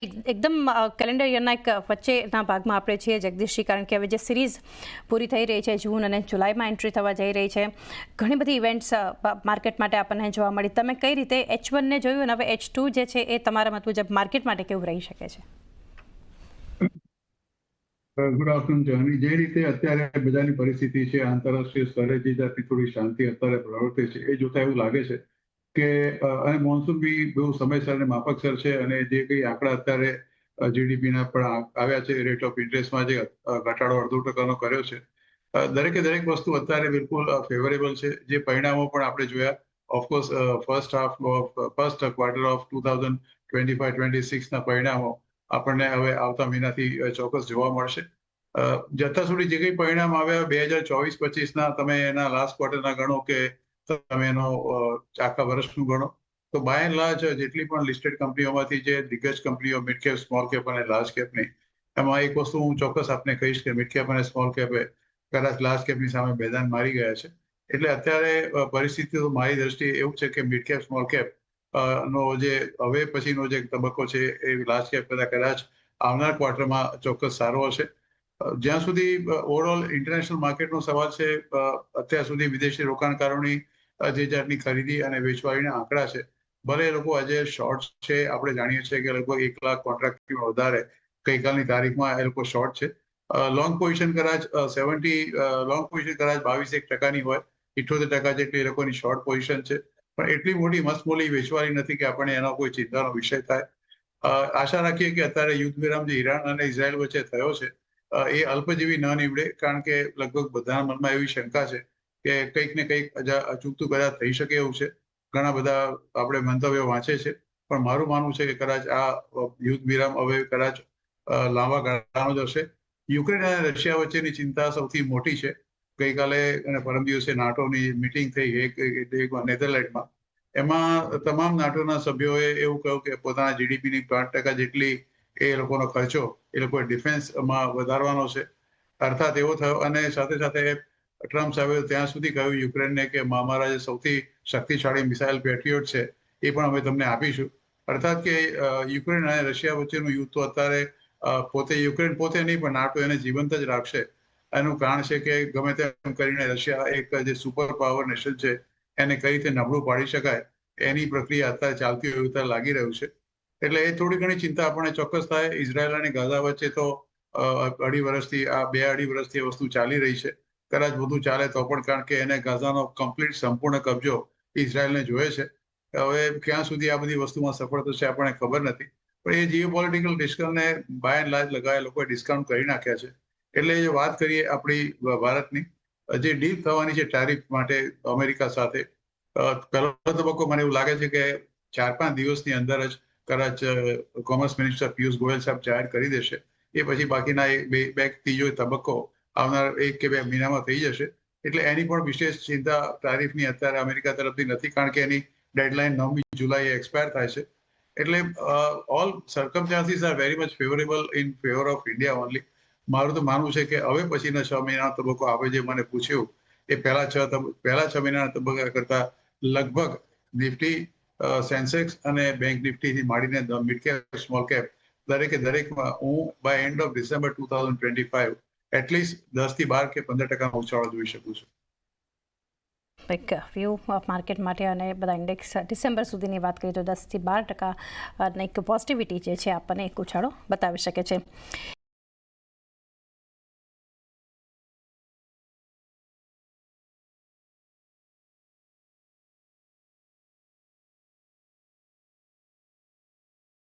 એકદમ કેલેન્ડર યરના એક વચ્ચેના ભાગમાં આપણે છીએ જગદીશજી, કારણ કે હવે જે સિરીઝ પૂરી થઈ રહી છે, જૂન અને જુલાઈમાં એન્ટ્રી થવા જઈ રહી છે, ઘણી બધી ઇવેન્ટ્સ માર્કેટ માટે આપણને જોવા મળી. તમે કઈ રીતે H1ને જોયું અને હવે H2 જે છે એ તમારા મત મુજબ માર્કેટ માટે કેવું રહી શકે છે? Good afternoon Jani. જે રીતે અત્યારે બજારની પરિસ્થિતિ છે, આંતરરાષ્ટ્રીય સ્તરે જે જાતની થોડી શાંતિ અત્યારે પ્રવર્તે છે, એ જોતા એવું લાગે છે કે અને મોન્સૂન બી બહુ સમયસર અને માફકસર છે. અને જે કંઈ આંકડા અત્યારે જીડીપીના પણ આવ્યા છે, રેટ ઓફ ઇન્ટરેસ્ટમાં જે ઘટાડો 0.5% કર્યો છે, દરેકે દરેક વસ્તુ અત્યારે બિલકુલ ફેવરેબલ છે. જે પરિણામો પણ આપણે જોયા, ઓફકોર્સ ફર્સ્ટ ક્વાર્ટર ઓફ 2025-26ના પરિણામો આપણને હવે આવતા મહિનાથી ચોક્કસ જોવા મળશે. જતા સુધી જે કંઈ પરિણામ આવ્યા 2024-25ના, તમે એના લાસ્ટ ક્વાર્ટરના ગણો કે તમે એનો આખા વર્ષનું ગણો, તો બાય એન્ડ લાર્જ જેટલી પણ લિસ્ટેડ કંપનીઓમાંથી જે દિગ્ગજ કંપનીઓ મિડ કેપ, સ્મોલ કેપ અને લાર્જ કેપની, એમાં એક વસ્તુ હું ચોક્કસ આપને કહીશ કે મિડ કેપ અને સ્મોલ કેપે કદાચ લાર્જ કેપની સામે મેદાન મારી ગયા છે. એટલે અત્યારે પરિસ્થિતિ તો મારી દ્રષ્ટિએ એવું છે કે મિડ કેપ, સ્મોલ કેપ નો જે હવે પછીનો જે તબક્કો છે એ લાર્જ કેપ કરતાં કદાચ આવનાર ક્વાર્ટરમાં ચોક્કસ સારો હશે. જ્યાં સુધી ઓવરઓલ ઇન્ટરનેશનલ માર્કેટનો સવાલ છે, અત્યાર સુધી વિદેશી રોકાણકારોની જે જાતની ખરીદી અને વેચવાલીના આંકડા છે, ભલે એ લોકો આજે શોર્ટ છે, આપણે જાણીએ છીએ કે લગભગ 1 લાખ કોન્ટ્રાક્ટથી વધારે ગઈકાલની તારીખમાં એ લોકો શોર્ટ છે. લોંગ પોઝિશન કદાચ 22% હોય, 78% જેટલી એ લોકોની શોર્ટ પોઝિશન છે. પણ એટલી મોટી મસ્તમોલી વેચવાલી નથી કે આપણને એનો કોઈ ચિંતાનો વિષય થાય. આશા રાખીએ કે અત્યારે યુદ્ધ વિરામ જે ઈરાન અને ઇઝરાયલ વચ્ચે થયો છે, એ અલ્પજીવી ન નીવડે, કારણ કે લગભગ બધાના મનમાં એવી શંકા છે કે કંઈક ને કંઈક અચૂકતું કદાચ થઈ શકે એવું છે. ઘણા બધા આપણે મંતવ્યો વાંચે છે, પણ મારું માનવું છે કે કદાચ આ યુદ્ધ વિરામ હવે કદાચ લાંબા ગાળાનો જ હશે. યુક્રેન અને રશિયા વચ્ચેની ચિંતા સૌથી મોટી છે. ગઈકાલે અને પરમ દિવસે નાટોની મિટિંગ થઈ નેધરલેન્ડમાં. એમાં તમામ નાટોના સભ્યોએ એવું કહ્યું કે પોતાના જીડીપીની 5% જેટલી એ લોકોનો ખર્ચો એ લોકોએ ડિફેન્સમાં વધારવાનો છે. અર્થાત એવો થયો. અને સાથે સાથે ટ્રમ્પ સાહેબે ત્યાં સુધી કહ્યું યુક્રેનને કે અમારા જે સૌથી શક્તિશાળી મિસાઇલ પેટ્રિયોટ છે, એ પણ અમે તમને આપીશું. અર્થાત કે યુક્રેન અને રશિયા વચ્ચેનું યુદ્ધ તો અત્યારે યુક્રેન પોતે નહીં, પણ નાટો એને જીવંત જ રાખશે. એનું કારણ છે કે ગમે તેમ કરીને રશિયા એક જે સુપર પાવર નેશન છે, એને કઈ રીતે નબળું પાડી શકાય એની પ્રક્રિયા અત્યારે ચાલતી હોય એવું લાગી રહ્યું છે. એટલે એ થોડી ઘણી ચિંતા આપણને ચોક્કસ થાય. ઇઝરાયલ અને ગાઝા વચ્ચે તો 2.5 વર્ષથી એ વસ્તુ ચાલી રહી છે. કદાચ બધું ચાલે તો પણ, કારણ કે એને ગાઝાનો કમ્પ્લીટ સંપૂર્ણ કબજો ઇઝરાયલને જોઈએ છે. હવે ક્યાં સુધી આ બધી વસ્તુમાં સફળ થશે આપણને ખબર નથી. પણ એ જીઓપોલિટિકલ ડિસ્કને બાય એન્ડ લાર્જ લગાવેલા લોકોએ ડિસ્કાઉન્ટ કરી નાખ્યા છે. એટલે જે વાત કરીએ આપણી ભારતની, જે ડીલ થવાની છે ટેરિફ માટે અમેરિકા સાથે, પહેલો તબક્કો મને એવું લાગે છે કે 4-5 દિવસની અંદર જ કદાચ કોમર્સ મિનિસ્ટર પિયુષ ગોયલ સાહેબ જાહેર કરી દેશે. એ પછી બાકીના ત્રીજો તબક્કો આવનાર 1 કે 2 મહિનામાં થઈ જશે. એટલે એની પણ વિશેષ ચિંતા ટેરિફની અત્યારે અમેરિકા તરફથી નથી, કારણ કે એની ડેડલાઇન 9મી જુલાઈએ એક્સપાયર થાય છે. એટલે all circumstances are very much favourable in favour of India only. મારું તો માનવું છે કે હવે પછીના 6 મહિનાનો તબક્કો આપણે જે મને પૂછ્યું, એ પહેલા 6 મહિનાના તબક્કા કરતા લગભગ નિફ્ટી, સેન્સેક્સ અને બેંક નિફ્ટીથી માંડીને મિડ કેપ, સ્મોલ કેપ, દરેકમાં હું by end of December 2025 at least 10% થી 12% કે 15% ઉછાળો જોઈ શકું છું. એક વ્યૂ માર્કેટ માટે અને બધા ઇન્ડેક્સ ડિસેમ્બર સુધીની વાત કરીએ તો 10 થી 12% એક પોઝિટિવિટી જે છે આપણને એક ઉછાળો બતાવી શકે છે.